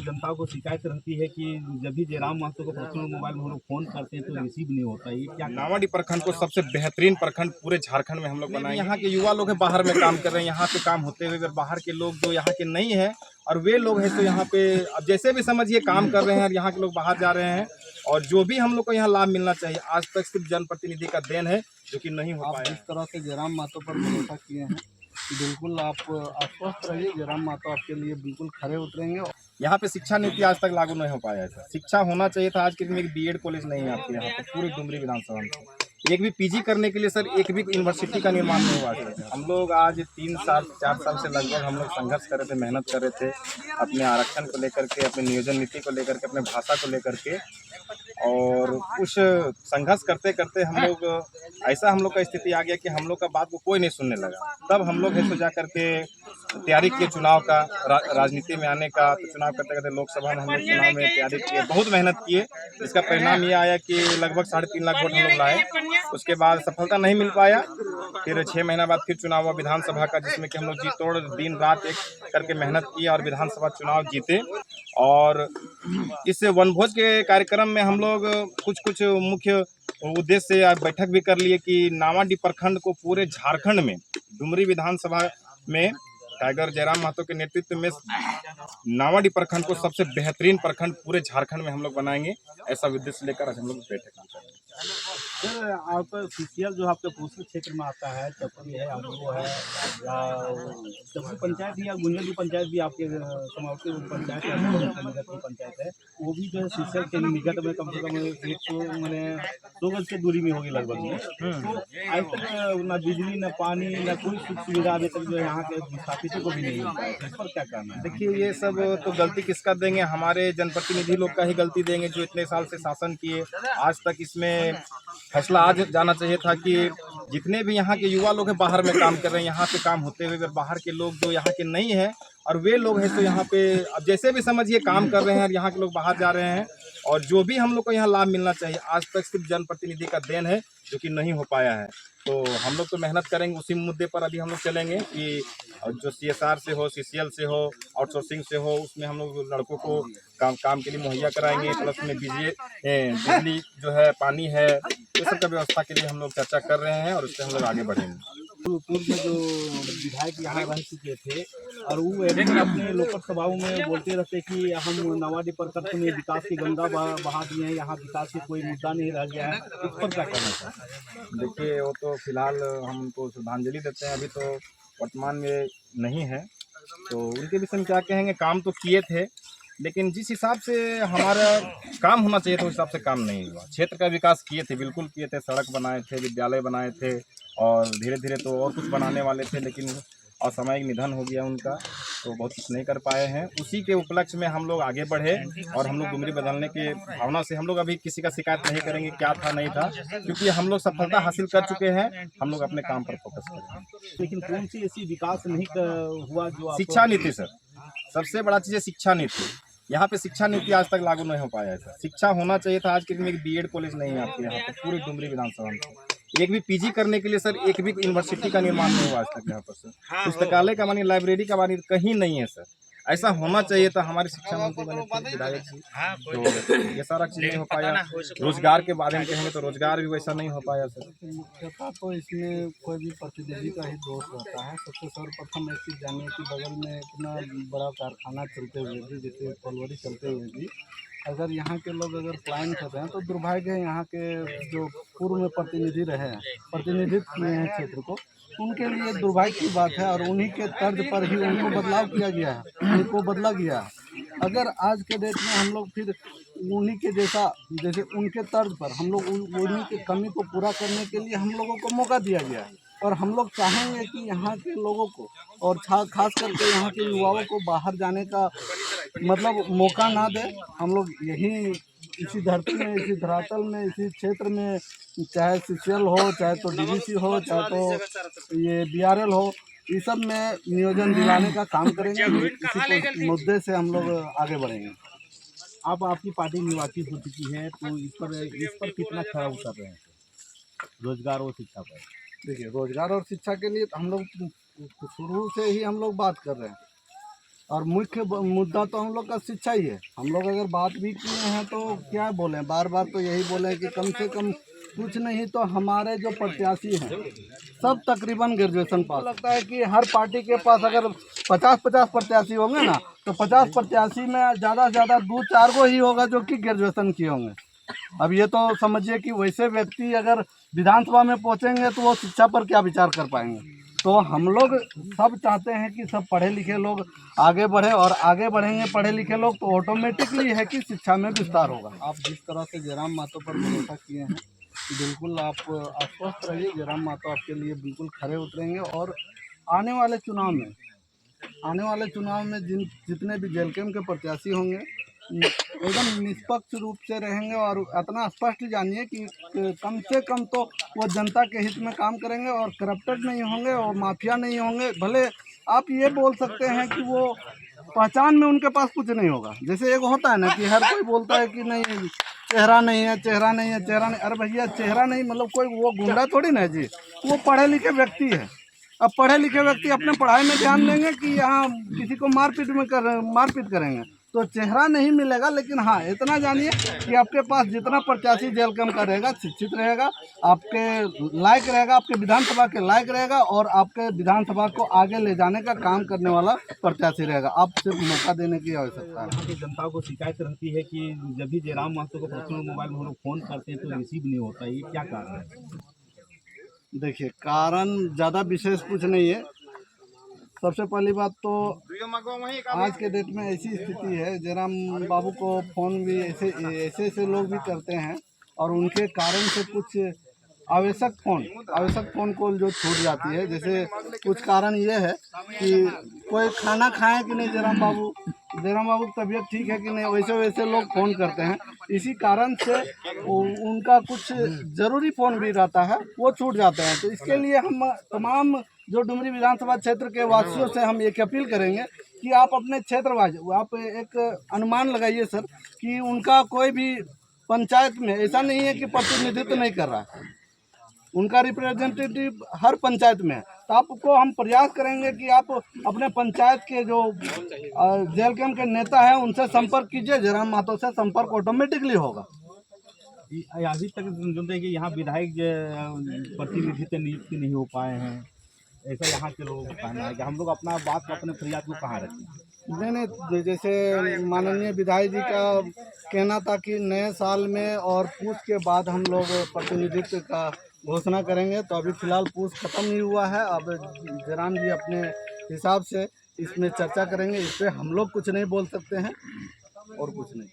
जनता को शिकायत रहती है कि जब भी जयराम महतो को पर्सनल मोबाइल में हम लोग फ़ोन करते हैं तो रिसीव नहीं होता है, ये क्या? नावाडी प्रखंड को सबसे बेहतरीन प्रखंड पूरे झारखंड में हम लोग बनाए। यहाँ के युवा लोग हैं बाहर में काम कर रहे हैं, यहाँ पे काम होते हुए अगर बाहर के लोग जो यहाँ के नहीं है और वे लोग हैं तो यहाँ पे अब जैसे भी समझिए काम कर रहे हैं और यहाँ के लोग बाहर जा रहे हैं और जो भी हम लोग को यहाँ लाभ मिलना चाहिए आज तक सिर्फ जनप्रतिनिधि का देन है जो कि नहीं हो पाया। जिस तरह से जयराम महतो पर भरोसा किए हैं, बिल्कुल आप आश्वस्त रहिए, जयराम महतो आपके लिए बिल्कुल खरे उतरेंगे। यहाँ पे शिक्षा नीति आज तक लागू नहीं हो पाया है सर। शिक्षा होना चाहिए था, आज के दिन में एक बीएड कॉलेज नहीं है आपके यहाँ पे पूरी डुमरी विधानसभा में। एक भी पीजी करने के लिए सर एक भी यूनिवर्सिटी का निर्माण नहीं हुआ है। हम लोग आज 3 साल 4 साल से लगभग हम लोग संघर्ष कर रहे थे, मेहनत कर रहे थे अपने आरक्षण को लेकर के, अपने नियोजन नीति को लेकर के, अपने भाषा को लेकर के। और कुछ संघर्ष करते करते हम लोग ऐसा हम लोग का स्थिति आ गया कि हम लोग का बात को कोई नहीं सुनने लगा। तब हम लोग ऐसे जा करके तैयारी किए चुनाव का, राजनीति में आने का। तो चुनाव करते करते लोकसभा में हम लोग चुनाव में तैयारी किए, बहुत मेहनत किए। इसका परिणाम ये आया कि लगभग 3.5 लाख वोट हम लोग लाए। उसके बाद सफलता नहीं मिल पाया। फिर 6 महीना बाद फिर चुनाव हुआ विधानसभा का, जिसमें कि हम लोग जी तोड़ दिन रात एक करके मेहनत की और विधानसभा चुनाव जीते। और इस वनभोज के कार्यक्रम में हम लोग कुछ मुख्य उद्देश्य से आज बैठक भी कर लिए कि नावाडी प्रखंड को पूरे झारखंड में डुमरी विधानसभा में टाइगर जयराम महतो के नेतृत्व में नावाडी प्रखंड को सबसे बेहतरीन प्रखंड पूरे झारखंड में हम लोग बनाएंगे। ऐसा उद्देश्य लेकर आज हम लोग बैठक कर रहे हैं। सर आपका सीसीएल जो आपके पूर्वी क्षेत्र में आता है, चपरी है, आगू है, या चपरी पंचायत या गुंजली पंचायत भी आपके समावती पंचायत है, निगत की पंचायत है, वो भी जो है सीसीएल के निकट में कम से कम 2 गज की दूरी में होगी लगभग में। तो आज तक ना बिजली, ना पानी, ना कोई सुख सुविधा अभी तक जो है यहाँ के विस्थापितों को भी नहीं मिल पाया। इस पर क्या कहना है? देखिए ये सब तो गलती किसका देंगे, हमारे जनप्रतिनिधि लोग का ही गलती देंगे जो इतने साल से शासन किए। आज तक इसमें फैसला आज जाना चाहिए था कि जितने भी यहाँ के युवा लोग हैं बाहर में काम कर रहे हैं, यहाँ पे काम होते हुए अगर बाहर के लोग जो यहाँ के नहीं है और वे लोग हैं तो यहाँ पे अब जैसे भी समझिए काम कर रहे हैं और यहाँ के लोग बाहर जा रहे हैं और जो भी हम लोग को यहाँ लाभ मिलना चाहिए आज तक सिर्फ जनप्रतिनिधि का देन है जो कि नहीं हो पाया है। तो हम लोग तो मेहनत करेंगे, उसी मुद्दे पर अभी हम लोग चलेंगे कि जो CSR से हो, CCL से हो, आउटसोर्सिंग से हो, उसमें हम लोग लड़कों को काम के लिए मुहैया कराएंगे। प्लस में बिजली जो है, पानी है, ये सब का व्यवस्था के लिए हम लोग चर्चा कर रहे हैं और उससे हम लोग आगे बढ़ेंगे। पूर्व में जो विधायक यहाँ रह चुके थे और वो अपने लोकल सभाओं में बोलते रहते कि हम नावाडी प्रखंड में विकास की गंगा बहा दिए हैं, यहाँ विकास की कोई मुद्दा नहीं रह गया है। इस पर क्या कहना चाहिए? देखिए वो तो फिलहाल हम उनको श्रद्धांजलि देते हैं, अभी तो वर्तमान में नहीं है, तो उनके विषय में क्या कहेंगे। काम तो किए थे लेकिन जिस हिसाब से हमारा काम होना चाहिए था उस हिसाब से काम नहीं हुआ। क्षेत्र का विकास किए थे, बिल्कुल किए थे, सड़क बनाए थे, विद्यालय बनाए थे और धीरे धीरे तो और कुछ बनाने वाले थे, लेकिन असामयिक निधन हो गया उनका, तो बहुत कुछ नहीं कर पाए हैं। उसी के उपलक्ष्य में हम लोग आगे बढ़े और हम लोग डुमरी बदलने के भावना से हम लोग अभी किसी का शिकायत नहीं करेंगे क्या था नहीं था, क्योंकि हम लोग सफलता हासिल कर चुके हैं। हम लोग अपने काम पर फोकस करेंगे। लेकिन कौन सी ऐसी विकास नहीं हुआ जो शिक्षा नीति सर, सबसे बड़ा चीज़ है शिक्षा नीति। यहाँ पे शिक्षा नीति आज तक लागू नहीं हो पाया है सर। शिक्षा होना चाहिए था, आज के दिन में एक बीएड कॉलेज नहीं है आपके यहाँ पे पूरी डुमरी विधानसभा में। एक भी पीजी करने के लिए सर एक भी यूनिवर्सिटी का निर्माण नहीं हुआ आज तक यहाँ पर सर। पुस्तकालय का मानी, लाइब्रेरी का मानी कहीं नहीं है सर। ऐसा होना चाहिए था। हमारे शिक्षा मंत्री बने थे विधायक जी, तो ये सारा चीज़ नहीं हो पाया। रोजगार के बारे में कहेंगे तो रोजगार भी वैसा नहीं हो पाया सर। मुख्यतः तो इसमें कोई भी प्रतिनिधि का ही दोष रहता है। सबसे सर्वप्रथम एक चीज़ जानिए कि बगल में इतना बड़ा कारखाना चलते हुए भी, जैसे फलवरी चलते हुए भी, अगर यहाँ के लोग अगर पलायन कर रहे हैं तो दुर्भाग्य है। यहाँ के जो पूर्व में प्रतिनिधि रहे हैं, प्रतिनिधित्व किए हैं क्षेत्र को, उनके लिए दुर्भाग्य की बात है और उन्हीं के तर्ज पर ही उनको बदलाव किया गया है, उनको बदला गया है। अगर आज के डेट में हम लोग फिर उन्हीं के जैसे उनके तर्ज पर हम लोग उन्हीं की कमी को पूरा करने के लिए हम लोगों को मौका दिया गया है और हम लोग चाहेंगे कि यहाँ के लोगों को और खास करके यहाँ के युवाओं को बाहर जाने का मतलब मौका ना दे। हम लोग यही इसी धरती में, इसी धरातल में, इसी क्षेत्र में, चाहे CCL हो, चाहे तो DVC हो, चाहे तो ये BRL हो, इस सब में नियोजन दिलाने का काम करेंगे। इसी मुद्दे से हम लोग आगे बढ़ेंगे। अब आपकी पार्टी निर्वाचित हो चुकी है, तो इस पर कितना खरा उतर रहे हैं रोजगार और शिक्षा पर? देखिए, रोजगार और शिक्षा के लिए हम लोग शुरू से ही हम लोग बात कर रहे हैं और मुख्य मुद्दा तो हम लोग का शिक्षा ही है। हम लोग अगर बात भी किए हैं तो क्या बोलें, बार बार तो यही बोले कि कम से कम कुछ नहीं तो हमारे जो प्रत्याशी हैं सब तकरीबन ग्रेजुएशन पास। लगता है कि हर पार्टी के पास अगर 50-50 प्रत्याशी होंगे ना तो 50 प्रत्याशी में ज़्यादा से ज़्यादा 2-4 को ही होगा जो कि ग्रेजुएशन किए होंगे। अब ये तो समझिए कि वैसे व्यक्ति अगर विधानसभा में पहुंचेंगे तो वो शिक्षा पर क्या विचार कर पाएंगे। तो हम लोग सब चाहते हैं कि सब पढ़े लिखे लोग आगे बढ़े, और आगे बढ़ेंगे पढ़े लिखे लोग तो ऑटोमेटिकली है कि शिक्षा में विस्तार होगा। आप जिस तरह से जयराम महतो पर भरोसा किए हैं, बिल्कुल आप आश्वस्त रहिए, जयराम महतो आपके लिए बिल्कुल खरे उतरेंगे। और आने वाले चुनाव में जितने भी जेलकेम के प्रत्याशी होंगे एकदम निष्पक्ष रूप से रहेंगे, और इतना स्पष्ट जानिए कि कम से कम तो वो जनता के हित में काम करेंगे और करप्टेड नहीं होंगे और माफिया नहीं होंगे। भले आप ये बोल सकते हैं कि वो पहचान में उनके पास कुछ नहीं होगा, जैसे एक होता है ना कि हर कोई बोलता है कि नहीं चेहरा नहीं है, चेहरा नहीं है, चेहरा नहीं। अरे भैया चेहरा नहीं मतलब कोई वो गुंडा थोड़ी ना है जी, वो पढ़े लिखे व्यक्ति है। अब पढ़े लिखे व्यक्ति अपने पढ़ाई में ध्यान देंगे कि यहाँ किसी को मारपीट करेंगे तो चेहरा नहीं मिलेगा। लेकिन हाँ इतना जानिए कि आपके पास जितना प्रत्याशी जेल कम का रहेगा, शिक्षित रहेगा, आपके लायक रहेगा, आपके विधानसभा के लायक रहेगा और आपके विधानसभा को आगे ले जाने का काम करने वाला प्रत्याशी रहेगा। आप सिर्फ मौका देने की आवश्यकता है। यहाँ की जनता को शिकायत रहती है कि जब भी जयराम महतो को पर्सनल मोबाइल में हम लोग फ़ोन करते हैं तो रिसीव नहीं होता है, ये क्या कारण है? देखिए कारण ज़्यादा विशेष कुछ नहीं है। सबसे पहली बात तो आज के डेट में ऐसी स्थिति है, जयराम बाबू को फ़ोन भी ऐसे लोग भी करते हैं और उनके कारण से कुछ आवश्यक फ़ोन कॉल जो छूट जाती है। जैसे कुछ कारण ये है कि कोई खाना खाएं कि नहीं जयराम बाबू की तबीयत ठीक है कि नहीं, वैसे लोग फ़ोन करते हैं। इसी कारण से उनका कुछ ज़रूरी फ़ोन भी रहता है वो छूट जाते हैं। तो इसके लिए हम तमाम जो डुमरी विधानसभा क्षेत्र के वासियों से हम एक अपील करेंगे कि आप अपने क्षेत्र वाइज आप एक अनुमान लगाइए सर कि उनका कोई भी पंचायत में ऐसा नहीं है कि प्रतिनिधित्व नहीं कर रहा है, उनका रिप्रेजेंटेटिव हर पंचायत में है। तो आपको हम प्रयास करेंगे कि आप अपने पंचायत के जो जेल कैंप के नेता हैं उनसे संपर्क कीजिए, जयराम महतो से संपर्क ऑटोमेटिकली होगा। अभी तक सुनते हैं कि यहाँ विधायक प्रतिनिधित्व नियुक्त नहीं हो पाए हैं, ऐसा यहाँ के लोगों का कहना है कि हम लोग अपना बात को अपने फरियाद को कहाँ रखें? नहीं, जैसे माननीय विधायक जी का कहना था कि नए साल में और पूछ के बाद हम लोग प्रतिनिधित्व का घोषणा करेंगे, तो अभी फ़िलहाल पूछ ख़त्म नहीं हुआ है। अब जयराम जी अपने हिसाब से इसमें चर्चा करेंगे, इस पर हम लोग कुछ नहीं बोल सकते हैं और कुछ नहीं।